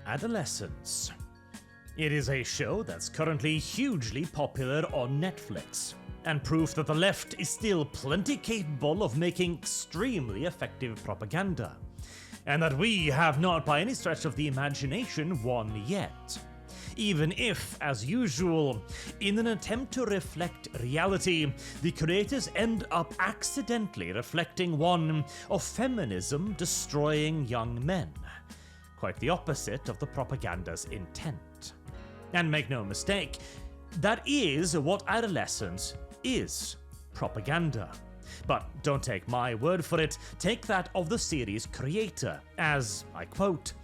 Adolescence. It is a show that's currently hugely popular on Netflix, and proof that the left is still plenty capable of making extremely effective propaganda, and that we have not by any stretch of the imagination won yet. Even if, as usual, in an attempt to reflect reality, the creators end up accidentally reflecting one of feminism destroying young men. Quite the opposite of the propaganda's intent. And make no mistake, that is what Adolescence is: propaganda. But don't take my word for it, take that of the series' creator, as, I quote,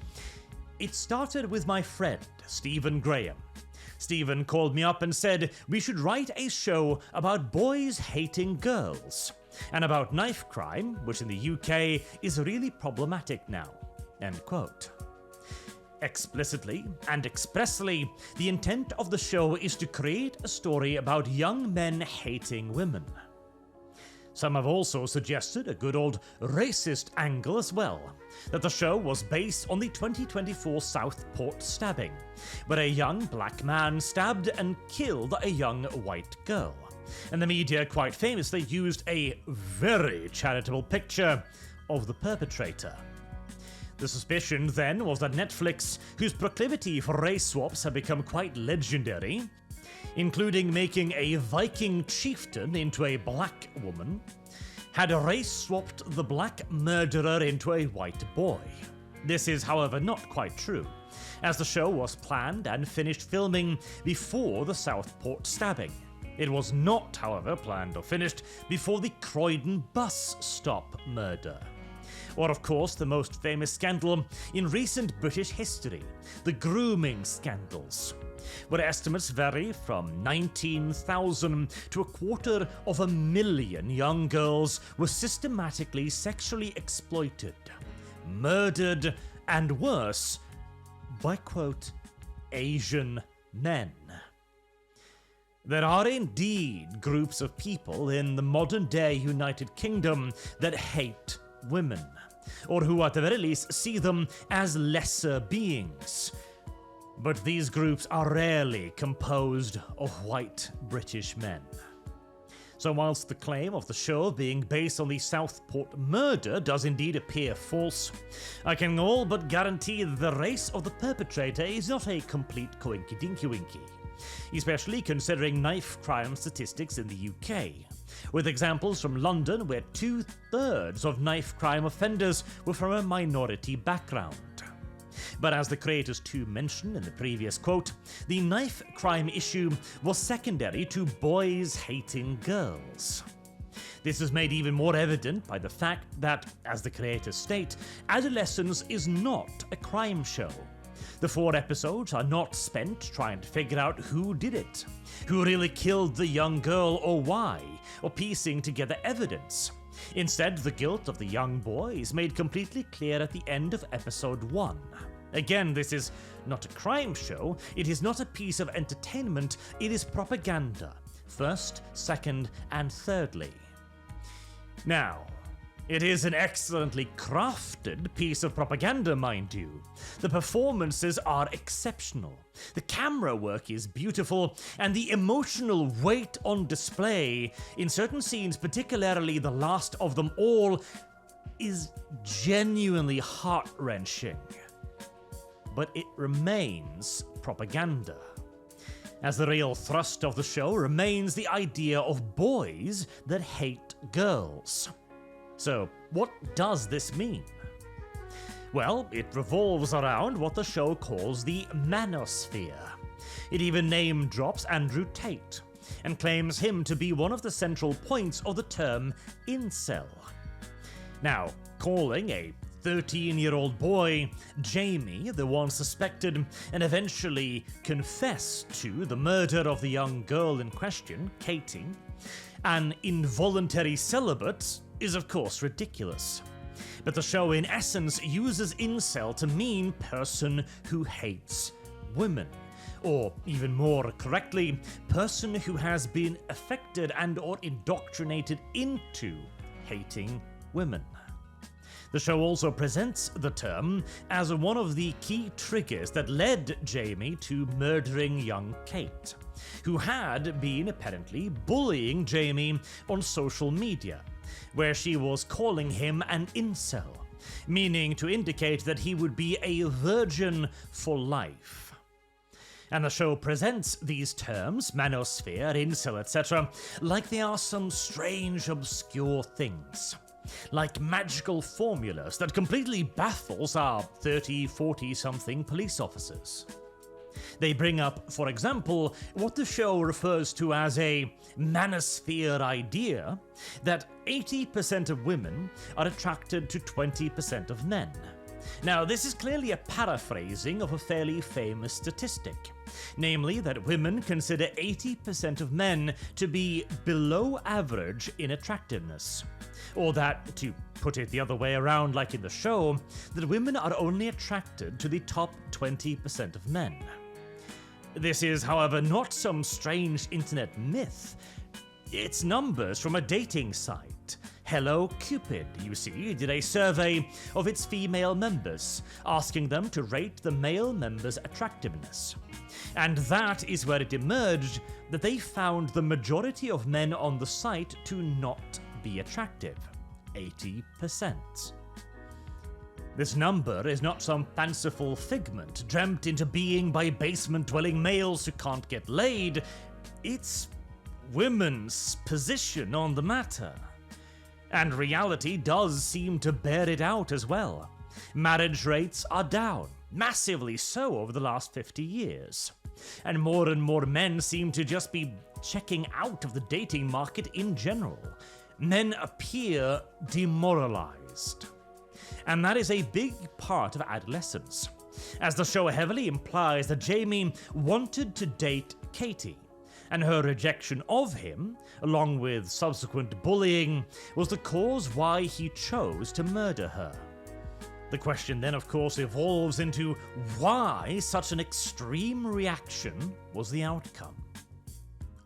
"It started with my friend, Stephen Graham. Stephen called me up and said we should write a show about boys hating girls, and about knife crime, which in the UK is really problematic now." End quote. Explicitly and expressly, the intent of the show is to create a story about young men hating women. Some have also suggested a good old racist angle as well, that the show was based on the 2024 Southport stabbing, where a young black man stabbed and killed a young white girl, and the media quite famously used a very charitable picture of the perpetrator. The suspicion then was that Netflix, whose proclivity for race swaps had become quite legendary, including making a Viking chieftain into a black woman, had race swapped the black murderer into a white boy. This is, however, not quite true, as the show was planned and finished filming before the Southport stabbing. It was not, however, planned or finished before the Croydon bus stop murder. Or, of course, the most famous scandal in recent British history, the grooming scandals, where estimates vary from 19,000 to 250,000 young girls were systematically sexually exploited, murdered, and worse, by, quote, Asian men. There are indeed groups of people in the modern-day United Kingdom that hate women, or who at the very least see them as lesser beings. But these groups are rarely composed of white British men. So whilst the claim of the show being based on the Southport murder does indeed appear false, I can all but guarantee that the race of the perpetrator is not a complete coinky-dinky-winky, especially considering knife crime statistics in the UK, with examples from London where 2/3 of knife crime offenders were from a minority background. But as the creators too mentioned in the previous quote, the knife crime issue was secondary to boys hating girls. This is made even more evident by the fact that, as the creators state, Adolescence is not a crime show. The 4 episodes are not spent trying to figure out who did it, who really killed the young girl or why, or piecing together evidence. Instead, the guilt of the young boy is made completely clear at the end of episode 1. Again, this is not a crime show, it is not a piece of entertainment, it is propaganda. First, second, and thirdly. Now, it is an excellently crafted piece of propaganda, mind you. The performances are exceptional, the camera work is beautiful, and the emotional weight on display, in certain scenes, particularly the last of them all, is genuinely heart-wrenching. But it remains propaganda, as the real thrust of the show remains the idea of boys that hate girls. So, what does this mean? Well, it revolves around what the show calls the manosphere. It even name drops Andrew Tate, and claims him to be one of the central points of the term incel. Now, calling a 13-year-old boy, Jamie, the one suspected and eventually confessed to the murder of the young girl in question, Katie, an involuntary celibate, is of course ridiculous. But the show in essence uses incel to mean person who hates women, or even more correctly, person who has been affected and or indoctrinated into hating women. The show also presents the term as one of the key triggers that led Jamie to murdering young Kate, who had been apparently bullying Jamie on social media, where she was calling him an incel, meaning to indicate that he would be a virgin for life. And the show presents these terms, manosphere, incel, etc., like they are some strange, obscure things. Like magical formulas that completely baffles our 30, 40-something police officers. They bring up, for example, what the show refers to as a manosphere idea, that 80% of women are attracted to 20% of men. Now, this is clearly a paraphrasing of a fairly famous statistic, namely that women consider 80% of men to be below average in attractiveness. Or that, to put it the other way around like in the show, that women are only attracted to the top 20% of men. This is, however, not some strange internet myth. It's numbers from a dating site. Hello Cupid, you see, did a survey of its female members, asking them to rate the male members' attractiveness. And that is where it emerged that they found the majority of men on the site to not be attractive, 80%. This number is not some fanciful figment dreamt into being by basement-dwelling males who can't get laid. It's women's position on the matter. And reality does seem to bear it out as well. Marriage rates are down, massively so over the last 50 years. And more men seem to just be checking out of the dating market in general. Men appear demoralized. And that is a big part of adolescence, as the show heavily implies that Jamie wanted to date Katie, and her rejection of him, along with subsequent bullying, was the cause why he chose to murder her. The question then, of course, evolves into why such an extreme reaction was the outcome.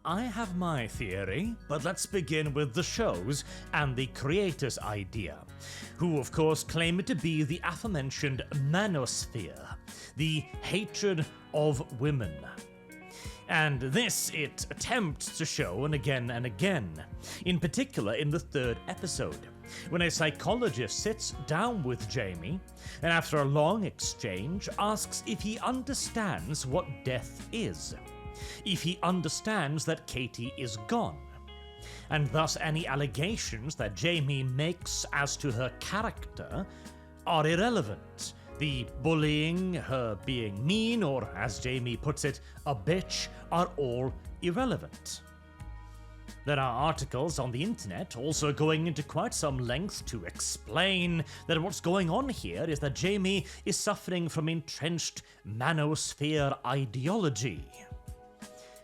I have my theory, but let's begin with the show's and the creators' idea, who of course claim it to be the aforementioned manosphere, the hatred of women. And this it attempts to show and again, in particular in the third episode, when a psychologist sits down with Jamie and after a long exchange asks if he understands what death is, if he understands that Katie is gone, and thus any allegations that Jamie makes as to her character are irrelevant. The bullying, her being mean, or as Jamie puts it, a bitch, are all irrelevant. There are articles on the internet also going into quite some length to explain that what's going on here is that Jamie is suffering from entrenched manosphere ideology.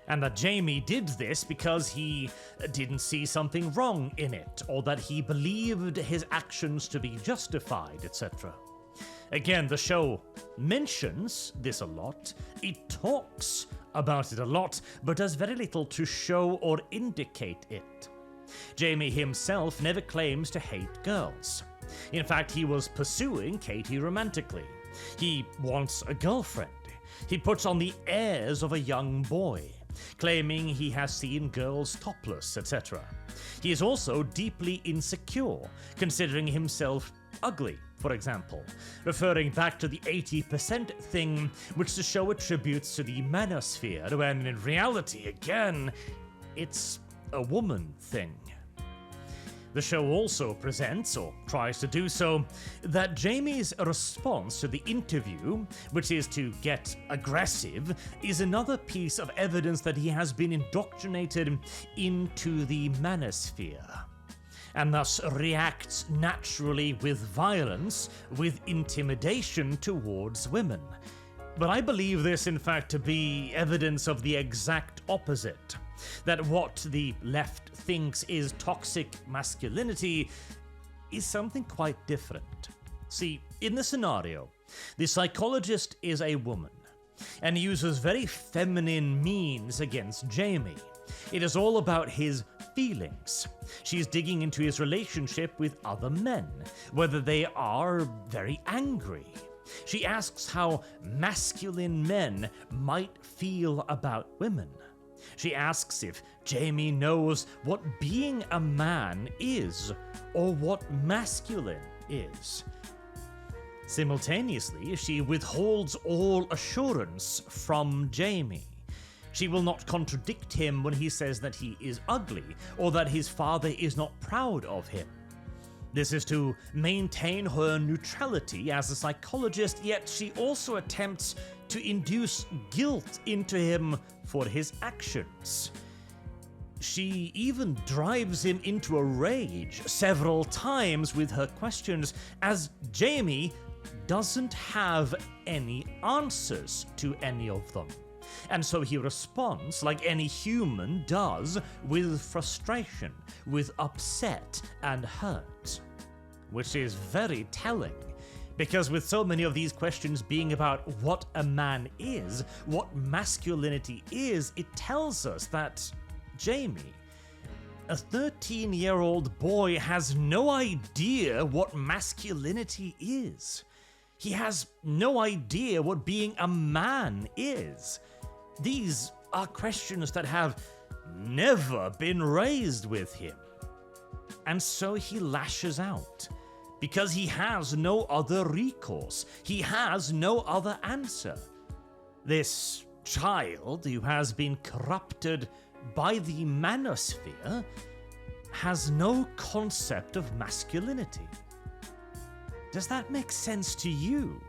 And that Jamie did this because he didn't see something wrong in it, or that he believed his actions to be justified, etc. Again, the show mentions this a lot, it talks about it a lot, but does very little to show or indicate it. Jamie himself never claims to hate girls. In fact, he was pursuing Katie romantically. He wants a girlfriend. He puts on the airs of a young boy, claiming he has seen girls topless, etc. He is also deeply insecure, considering himself ugly, for example, referring back to the 80% thing which the show attributes to the manosphere, when in reality, again, it's a woman thing. The show also presents, or tries to do so, that Jamie's response to the interview, which is to get aggressive, is another piece of evidence that he has been indoctrinated into the manosphere, and thus reacts naturally with violence, with intimidation towards women. But I believe this, in fact, to be evidence of the exact opposite. That what the left thinks is toxic masculinity is something quite different. See, in the scenario, the psychologist is a woman and uses very feminine means against Jamie, It is all about his feelings. She's digging into his relationship with other men, whether they are very angry. She asks how masculine men might feel about women. She asks if Jamie knows what being a man is, or what masculine is. Simultaneously, she withholds all assurance from Jamie. She will not contradict him when he says that he is ugly, or that his father is not proud of him. This is to maintain her neutrality as a psychologist, yet she also attempts to induce guilt into him for his actions. She even drives him into a rage several times with her questions, as Jamie doesn't have any answers to any of them. And so he responds like any human does, with frustration, with upset and hurt. Which is very telling, because with so many of these questions being about what a man is, what masculinity is, it tells us that Jamie, a 13-year-old boy, has no idea what masculinity is. He has no idea what being a man is. These are questions that have never been raised with him. And so he lashes out, because he has no other recourse. He has no other answer. This child who has been corrupted by the manosphere has no concept of masculinity. Does that make sense to you?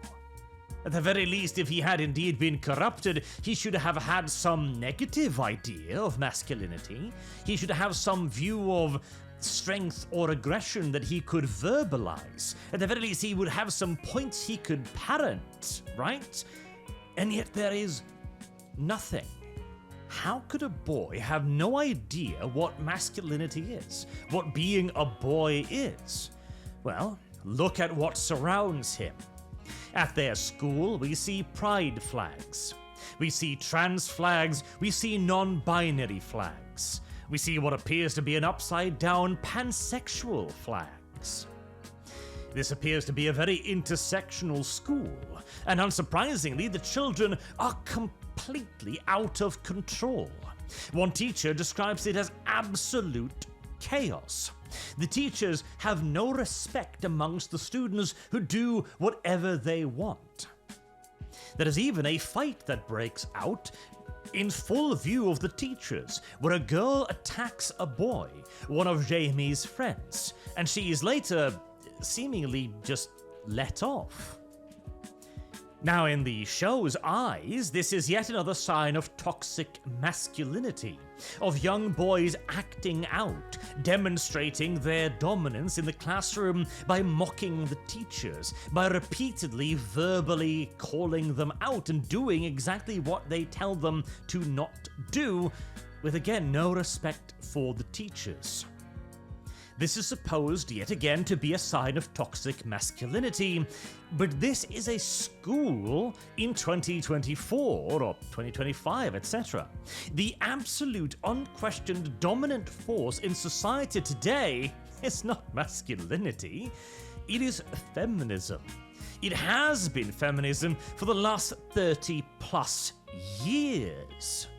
At the very least, if he had indeed been corrupted, he should have had some negative idea of masculinity. He should have some view of strength or aggression that he could verbalize. At the very least, he would have some points he could parent, right? And yet there is nothing. How could a boy have no idea what masculinity is, what being a boy is? Well, look at what surrounds him. At their school, we see pride flags. We see trans flags. We see non-binary flags. We see what appears to be an upside-down pansexual flags. This appears to be a very intersectional school, and unsurprisingly, the children are completely out of control. One teacher describes it as absolute chaos. The teachers have no respect amongst the students who do whatever they want. There is even a fight that breaks out in full view of the teachers, where a girl attacks a boy, one of Jamie's friends, and she is later seemingly just let off. Now, in the show's eyes, this is yet another sign of toxic masculinity, of young boys acting out, demonstrating their dominance in the classroom by mocking the teachers, by repeatedly verbally calling them out and doing exactly what they tell them to not do, with again no respect for the teachers. This is supposed, yet again, to be a sign of toxic masculinity, but this is a school in 2024 or 2025, etc. The absolute, unquestioned dominant force in society today is not masculinity, it is feminism. It has been feminism for the last 30 plus years.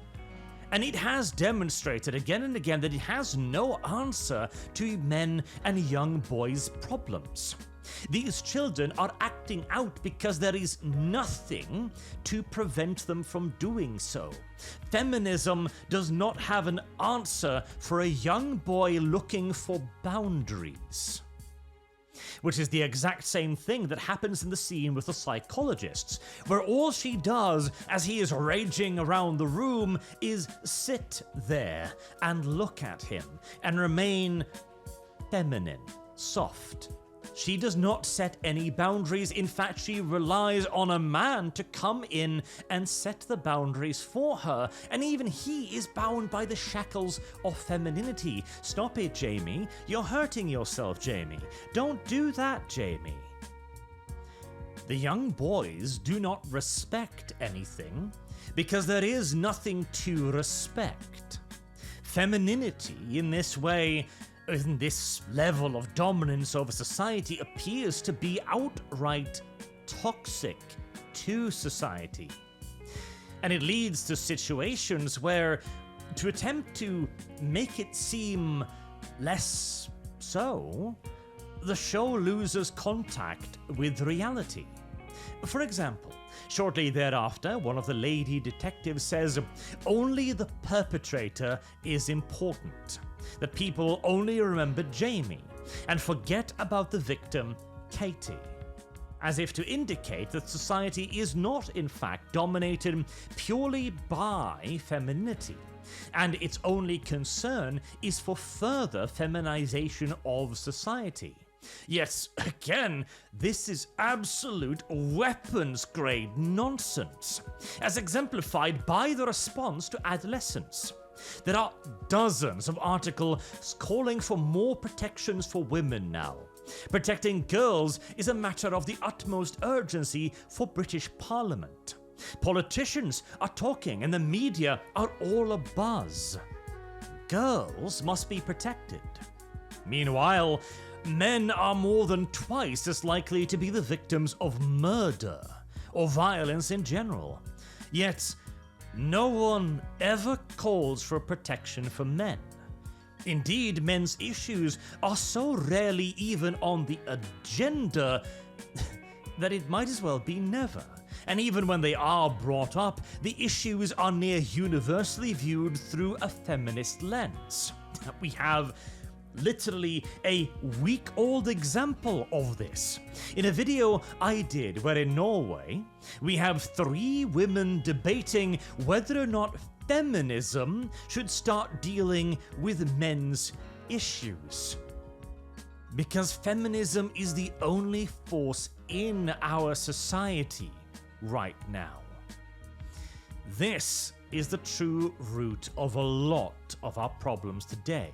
And it has demonstrated again and again that it has no answer to men and young boys' problems. These children are acting out because there is nothing to prevent them from doing so. Feminism does not have an answer for a young boy looking for boundaries. Which is the exact same thing that happens in the scene with the psychologists, where all she does as he is raging around the room is sit there and look at him and remain feminine, soft. She does not set any boundaries. In fact, she relies on a man to come in and set the boundaries for her. And even he is bound by the shackles of femininity. Stop it, Jamie. You're hurting yourself, Jamie. Don't do that, Jamie. The young boys do not respect anything because there is nothing to respect. Femininity in this way, in this level of dominance over society, appears to be outright toxic to society. And it leads to situations where, to attempt to make it seem less so, the show loses contact with reality. For example, shortly thereafter, one of the lady detectives says only the perpetrator is important, that people only remember Jamie and forget about the victim, Katie, as if to indicate that society is not in fact dominated purely by femininity, and its only concern is for further feminization of society. Yet again, this is absolute weapons-grade nonsense, as exemplified by the response to Adolescence. There are dozens of articles calling for more protections for women now. Protecting girls is a matter of the utmost urgency for British Parliament. Politicians are talking and the media are all abuzz. Girls must be protected. Meanwhile, men are more than twice as likely to be the victims of murder or violence in general. Yet, no one ever calls for protection for men. Indeed, men's issues are so rarely even on the agenda that it might as well be never. And even when they are brought up, the issues are near universally viewed through a feminist lens. We have literally a week-old example of this in a video I did where in Norway we have 3 women debating whether or not feminism should start dealing with men's issues. Because feminism is the only force in our society right now. This is the true root of a lot of our problems today.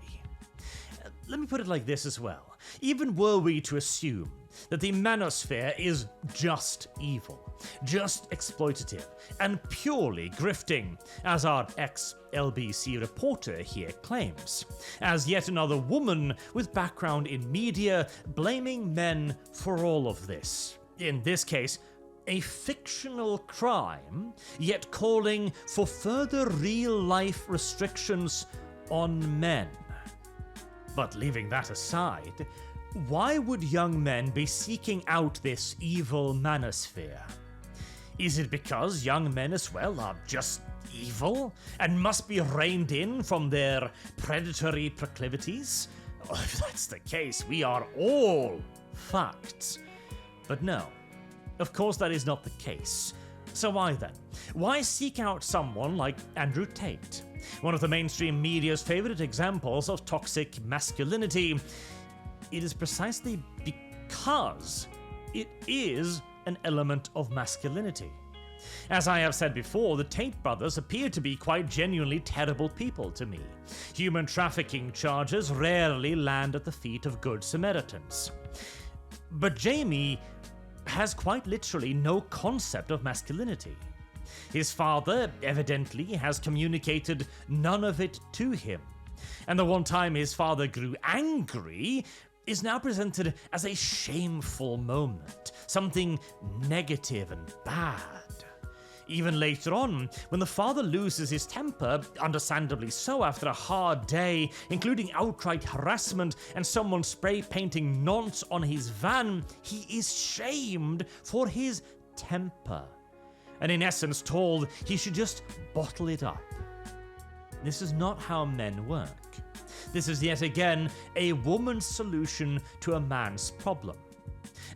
Let me put it like this as well. Even were we to assume that the manosphere is just evil, just exploitative, and purely grifting, as our ex-LBC reporter here claims, as yet another woman with background in media blaming men for all of this. In this case, a fictional crime, yet calling for further real-life restrictions on men. But leaving that aside, why would young men be seeking out this evil manosphere? Is it because young men as well are just evil and must be reined in from their predatory proclivities? Well, if that's the case, we are all fucked. But no, of course that is not the case. So why then? Why seek out someone like Andrew Tate, one of the mainstream media's favorite examples of toxic masculinity? It is precisely because it is an element of masculinity. As I have said before, the Tate brothers appear to be quite genuinely terrible people to me. Human trafficking charges rarely land at the feet of good Samaritans. But Jamie has quite literally no concept of masculinity. His father evidently has communicated none of it to him, and the one time his father grew angry is now presented as a shameful moment, something negative and bad. Even later on, when the father loses his temper, understandably so after a hard day, including outright harassment and someone spray painting nonce on his van, he is shamed for his temper, and in essence told he should just bottle it up. This is not how men work. This is yet again a woman's solution to a man's problem.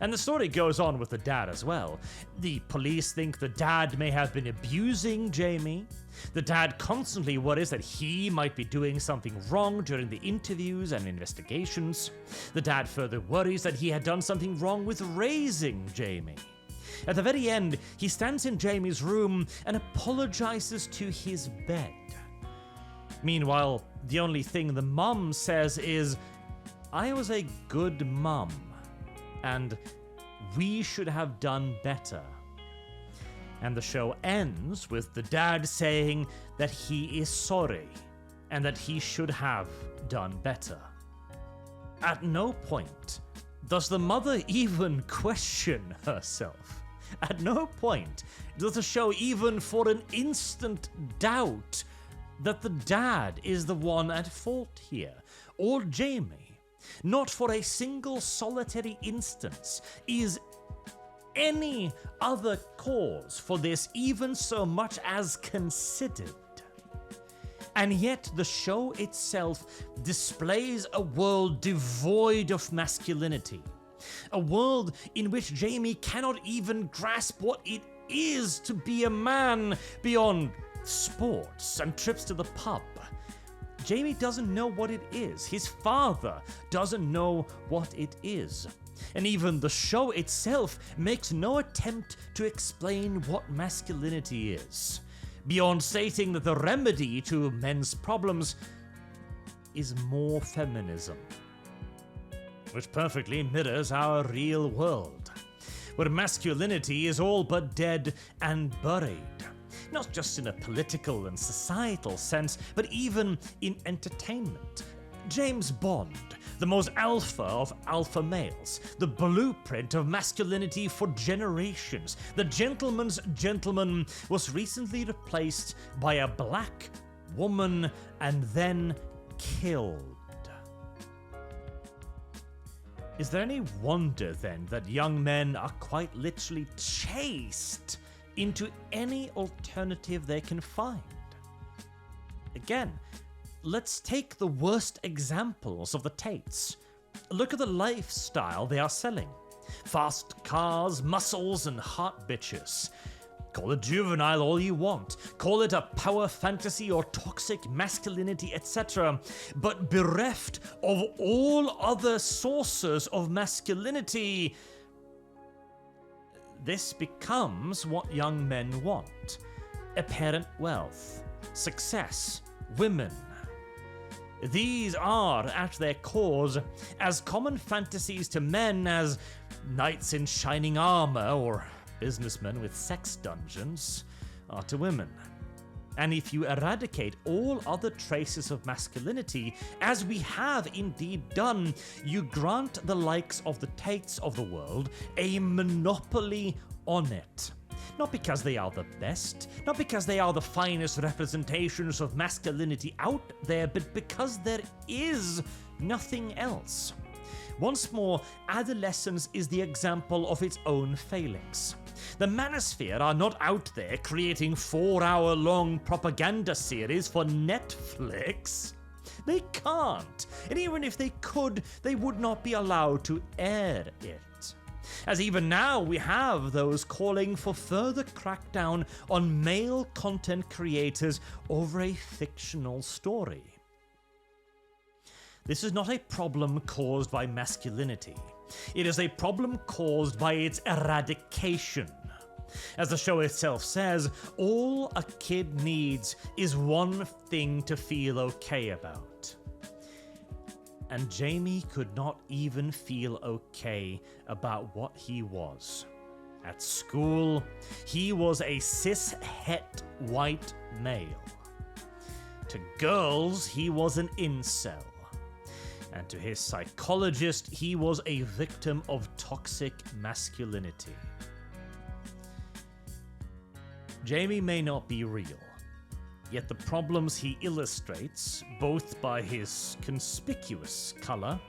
And the story goes on with the dad as well. The police think the dad may have been abusing Jamie. The dad constantly worries that he might be doing something wrong during the interviews and investigations. The dad further worries that he had done something wrong with raising Jamie. At the very end, he stands in Jamie's room and apologizes to his bed. Meanwhile, the only thing the mom says is, "I was a good mom, and we should have done better." And the show ends with the dad saying that he is sorry and that he should have done better. At no point does the mother even question herself. At no point does the show even for an instant doubt that the dad is the one at fault here, or Jamie. Not for a single solitary instance is any other cause for this even so much as considered. And yet the show itself displays a world devoid of masculinity. A world in which Jamie cannot even grasp what it is to be a man beyond sports and trips to the pub. Jamie doesn't know what it is. His father doesn't know what it is. And even the show itself makes no attempt to explain what masculinity is, beyond stating that the remedy to men's problems is more feminism. Which perfectly mirrors our real world, where masculinity is all but dead and buried. Not just in a political and societal sense, but even in entertainment. James Bond, the most alpha of alpha males, the blueprint of masculinity for generations, the gentleman's gentleman, was recently replaced by a black woman and then killed. Is there any wonder then that young men are quite literally chased into any alternative they can find? Again, let's take the worst examples of the Tates. Look at the lifestyle they are selling. Fast cars, muscles, and hot bitches. Call it juvenile all you want. Call it a power fantasy or toxic masculinity, etc. But bereft of all other sources of masculinity, this becomes what young men want. Apparent wealth, success, women. These are, at their cores, as common fantasies to men as knights in shining armor or businessmen with sex dungeons are to women. And if you eradicate all other traces of masculinity, as we have indeed done, you grant the likes of the Tates of the world a monopoly on it. Not because they are the best, not because they are the finest representations of masculinity out there, but because there is nothing else. Once more, Adolescence is the example of its own failings. The manosphere are not out there creating 4-hour-long propaganda series for Netflix. They can't, and even if they could, they would not be allowed to air it. As even now we have those calling for further crackdown on male content creators over a fictional story. This is not a problem caused by masculinity. It is a problem caused by its eradication. As the show itself says, all a kid needs is one thing to feel okay about. And Jamie could not even feel okay about what he was. At school, he was a cis-het white male. To girls, he was an incel. And to his psychologist, he was a victim of toxic masculinity. Jamie may not be real, yet the problems he illustrates, both by his conspicuous color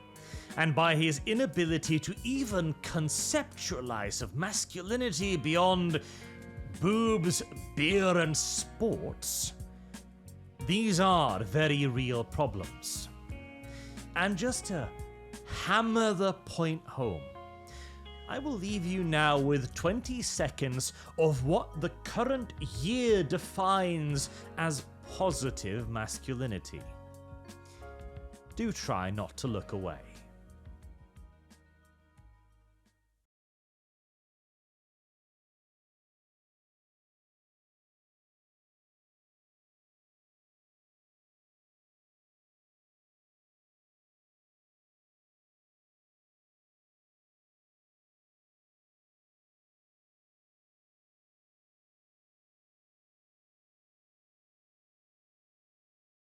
and by his inability to even conceptualize of masculinity beyond boobs, beer, and sports, these are very real problems. And just to hammer the point home, I will leave you now with 20 seconds of what the current year defines as positive masculinity. Do try not to look away.